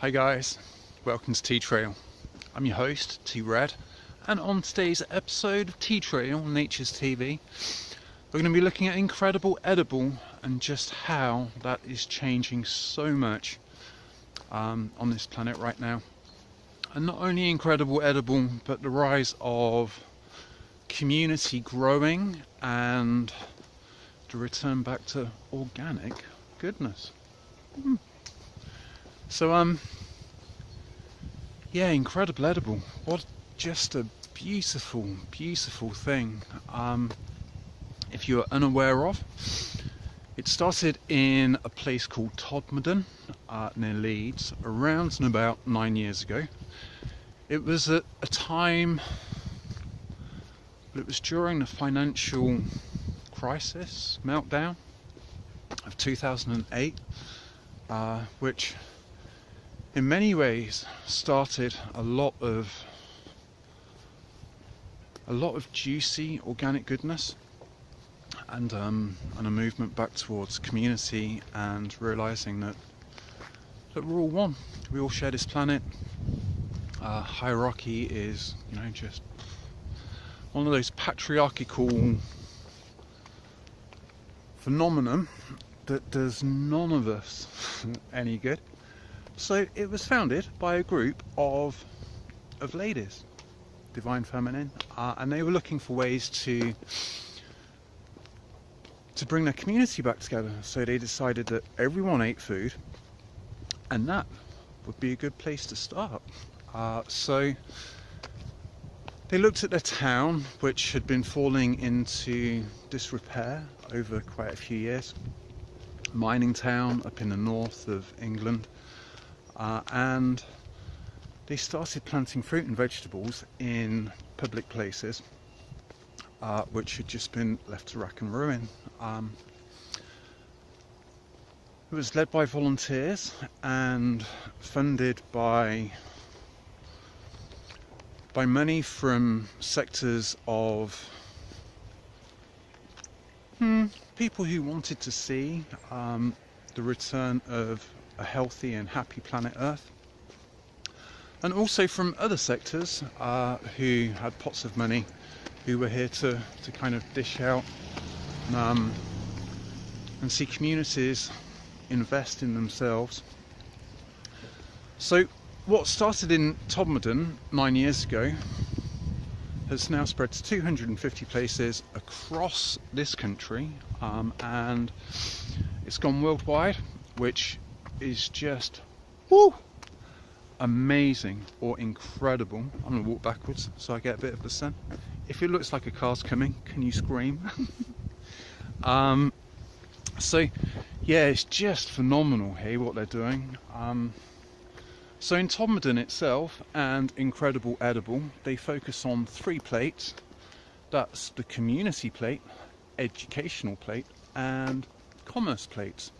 Hi guys, welcome to Tea Trail. I'm your host, T Red, and on today's episode of Tea Trail, Nature's TV, we're going to be looking at incredible edible and just how that is changing so much on this planet right now. And not only incredible edible, but the rise of community growing and the return back to organic goodness. So yeah, incredible edible. What just a beautiful, beautiful thing. If you're unaware of, it started in a place called Todmorden near Leeds around and about 9 years ago. It was at a time, it was during the financial crisis, meltdown of 2008, which in many ways started a lot of juicy organic goodness and a movement back towards community and realizing that we're all one. We all share this planet. Hierarchy is, just one of those patriarchal phenomenon that does none of us any good. So it was founded by a group of ladies, Divine Feminine, and they were looking for ways to bring their community back together. So they decided that everyone ate food, and that would be a good place to start. So they looked at their town, which had been falling into disrepair over quite a few years. Mining town up in the north of England. And they started planting fruit and vegetables in public places, which had just been left to rack and ruin. It was led by volunteers and funded by money from sectors of people who wanted to see the return of a healthy and happy planet Earth, and also from other sectors who had pots of money, who were here to kind of dish out and see communities invest in themselves. So what started in Todmorden 9 years ago has now spread to 250 places across this country, and it's gone worldwide, which is just amazing or incredible. I'm going to walk backwards so I get a bit of the sun. If it looks like a car's coming, can you scream? So yeah, it's just phenomenal here what they're doing. So in Todmorden itself and Incredible Edible, they focus on 3 plates. That's the community plate, educational plate, and commerce plates.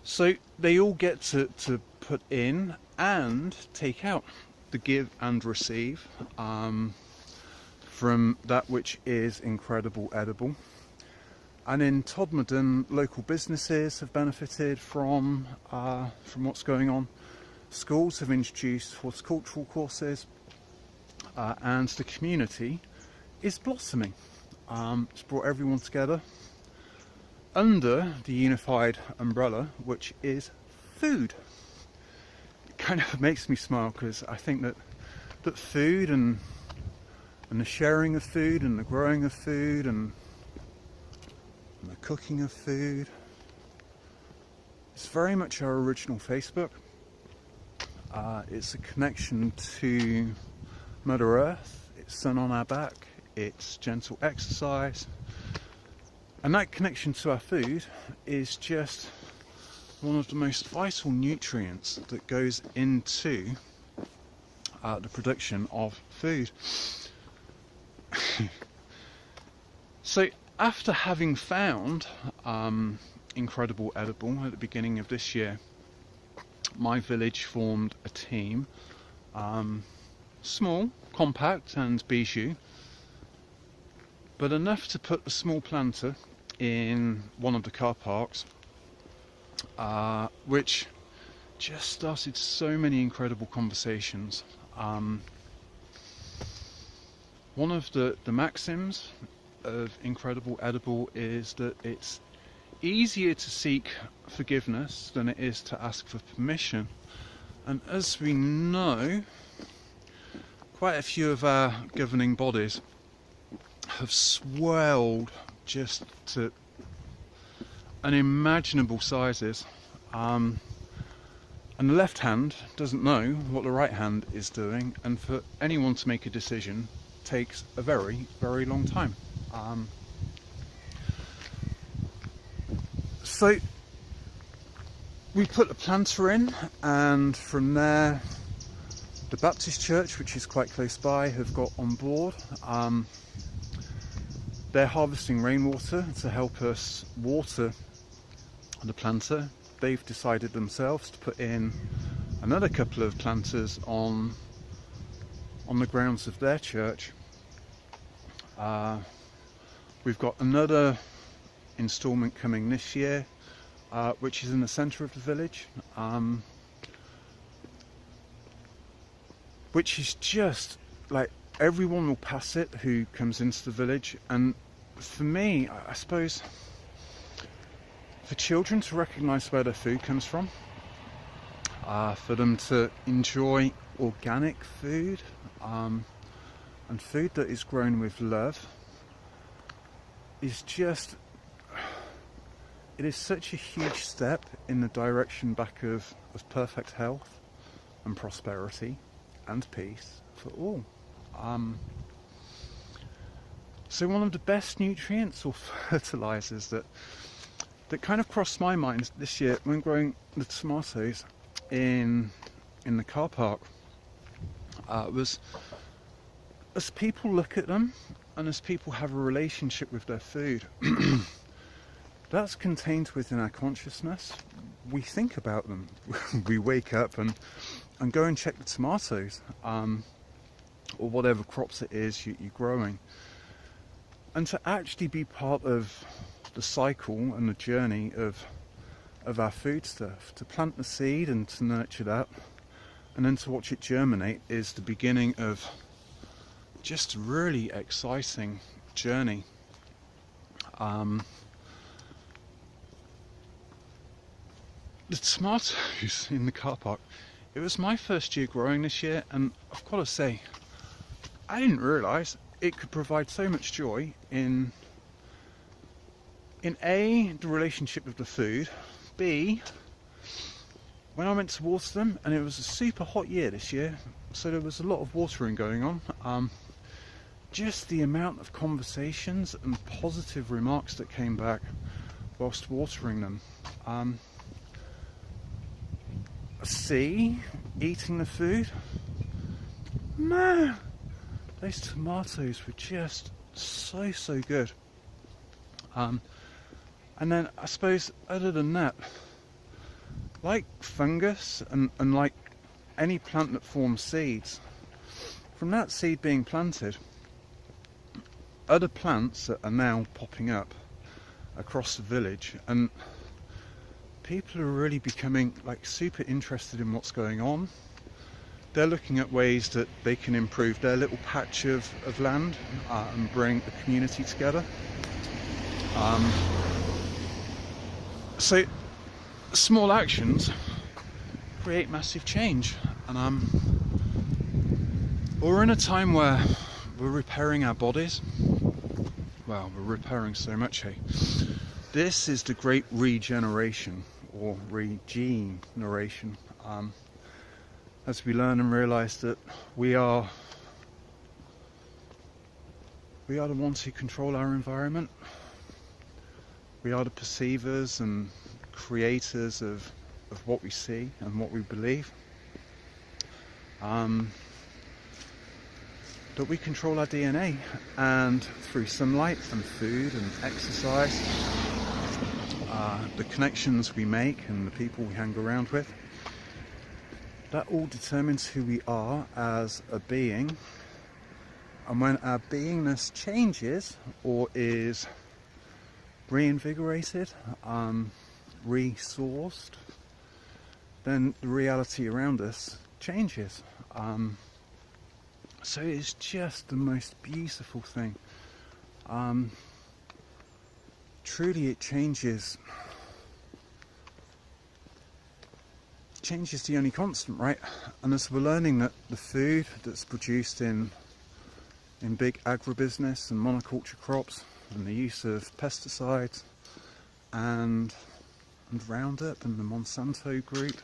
So they all get to put in and take out, the give and receive from that which is Incredible Edible. And in Todmorden, local businesses have benefited from what's going on. Schools have introduced horticultural courses, and the community is blossoming. It's brought everyone together under the unified umbrella, which is food. It kind of makes me smile because I think that food and the sharing of food and the growing of food and the cooking of food, it's very much our original Facebook. It's a connection to Mother Earth, it's sun on our back, it's gentle exercise, and that connection to our food is just one of the most vital nutrients that goes into the production of food. So after having found Incredible Edible at the beginning of this year, my village formed a team, small, compact and bijou, but enough to put a small planter in one of the car parks which just started so many incredible conversations. One of the maxims of Incredible Edible is that it's easier to seek forgiveness than it is to ask for permission. And as we know, quite a few of our governing bodies have swelled just to unimaginable sizes. And the left hand doesn't know what the right hand is doing, and for anyone to make a decision takes a very, very long time. So we put a planter in, and from there the Baptist church, which is quite close by, have got on board. They're harvesting rainwater to help us water the planter. They've decided themselves to put in another couple of planters on the grounds of their church. We've got another instalment coming this year, which is in the centre of the village, which is just like everyone will pass it who comes into the village. And for me, I suppose, for children to recognise where their food comes from, for them to enjoy organic food, and food that is grown with love, is just, it is such a huge step in the direction back of perfect health and prosperity and peace for all. So one of the best nutrients or fertilizers that kind of crossed my mind this year when growing the tomatoes in the car park was, as people look at them and as people have a relationship with their food, that's contained within our consciousness. We think about them. We wake up and go and check the tomatoes, or whatever crops it is you're growing. And to actually be part of the cycle and the journey of our food stuff, to plant the seed and to nurture that, and then to watch it germinate, is the beginning of just a really exciting journey. The tomatoes in the car park, it was my first year growing this year, and I've got to say, I didn't realise it could provide so much joy in A, the relationship with the food, B, when I went to water them, and it was a super hot year this year, so there was a lot of watering going on, just the amount of conversations and positive remarks that came back whilst watering them. C, eating the food, man, those tomatoes were just so good. And then I suppose other than that, like fungus and like any plant that forms seeds, from that seed being planted, other plants are now popping up across the village, and people are really becoming like super interested in what's going on. They're looking at ways that they can improve their little patch of land and bring the community together. So small actions create massive change, and we're in a time where we're repairing our bodies. Well, we're repairing so much, hey. This is the great regeneration or regeneration. As we learn and realise that we are the ones who control our environment. We are the perceivers and creators of what we see and what we believe. That we control our DNA, and through sunlight and food and exercise, the connections we make and the people we hang around with, that all determines who we are as a being. And when our beingness changes or is reinvigorated, resourced, then the reality around us changes. So it's just the most beautiful thing. Truly it changes the only constant, right? And as we're learning that the food that's produced in big agribusiness and monoculture crops and the use of pesticides and Roundup and the Monsanto group,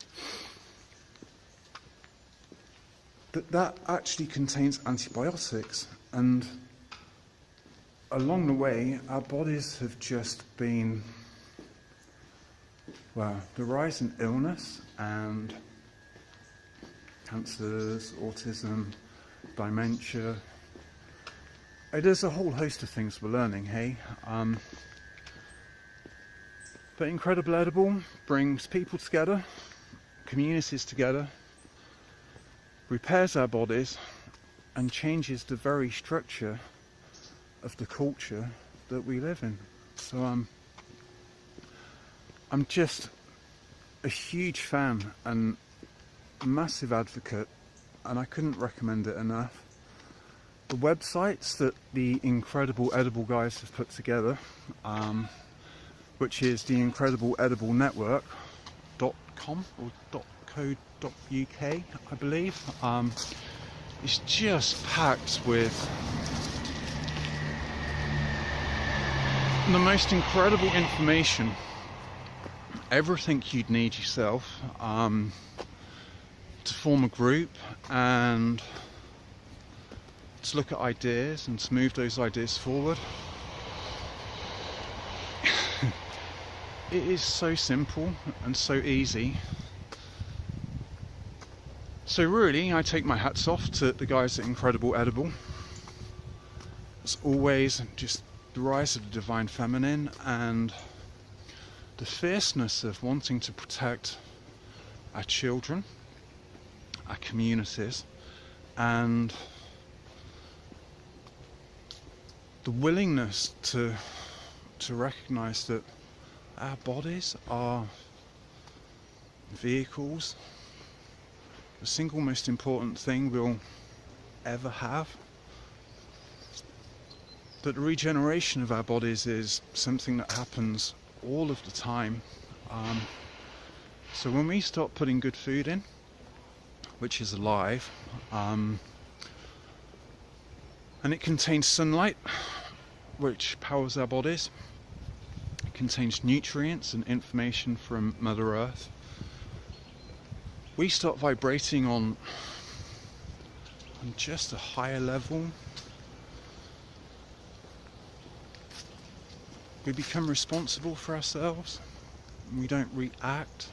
that actually contains antibiotics, and along the way our bodies have just been, well, the rise in illness and cancers, autism, dementia. There's a whole host of things we're learning, hey? But Incredible Edible brings people together, communities together, repairs our bodies, and changes the very structure of the culture that we live in. So I'm just a huge fan and a massive advocate, and I couldn't recommend it enough. The websites that the Incredible Edible guys have put together, which is the incredibleediblenetwork.com or .co.uk, I believe, is just packed with the most incredible information, everything you'd need yourself to form a group and to look at ideas and to move those ideas forward. It is so simple and so easy. So really, I take my hats off to the guys at Incredible Edible. As always, just the rise of the divine feminine and the fierceness of wanting to protect our children, our communities, and the willingness to recognize that our bodies are vehicles, the single most important thing we'll ever have. That the regeneration of our bodies is something that happens all of the time. So when we start putting good food in, which is alive, and it contains sunlight, which powers our bodies, it contains nutrients and information from Mother Earth, we start vibrating on just a higher level. We become responsible for ourselves. We don't react.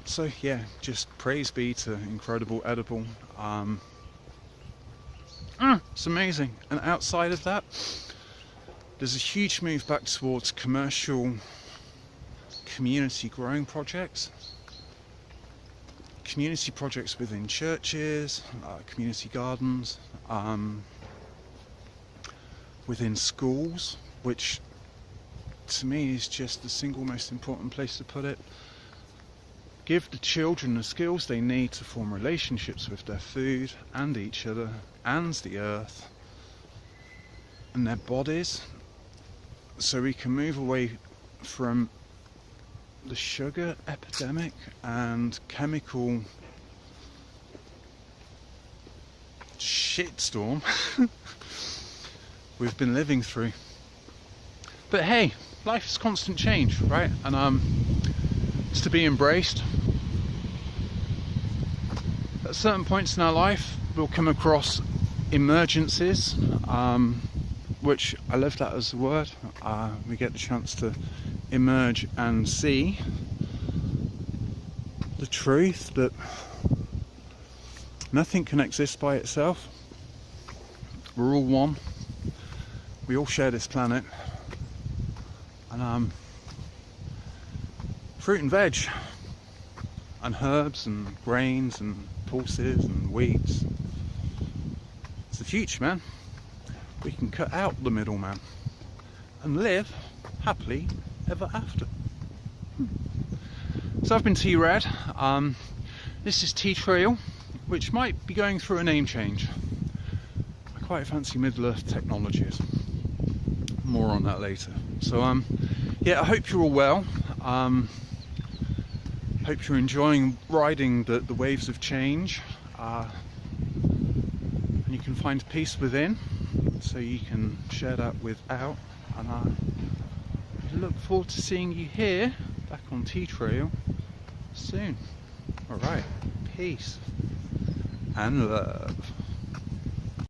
So yeah, just praise be to Incredible Edible. It's amazing. And outside of that, there's a huge move back towards commercial community growing projects. Community projects within churches, community gardens, within schools, which to me is just the single most important place to put it. Give the children the skills they need to form relationships with their food and each other and the earth and their bodies, so we can move away from the sugar epidemic and chemical shitstorm we've been living through. But hey, life is constant change, right? And it's to be embraced. At certain points in our life, we'll come across emergencies, which I love that as a word. We get the chance to emerge and see the truth that nothing can exist by itself. We're all one. We all share this planet. And fruit and veg and herbs and grains and pulses and wheats, it's the future, man. We can cut out the middleman and live happily ever after. So I've been T-Rad. This is T-Trail, which might be going through a name change. I quite fancy Middle-earth Technologies. More on that later. So yeah, I hope you're all well. Hope you're enjoying riding the waves of change, and you can find peace within, so you can share that without. And I look forward to seeing you here back on T-Trail soon. All right, peace and love.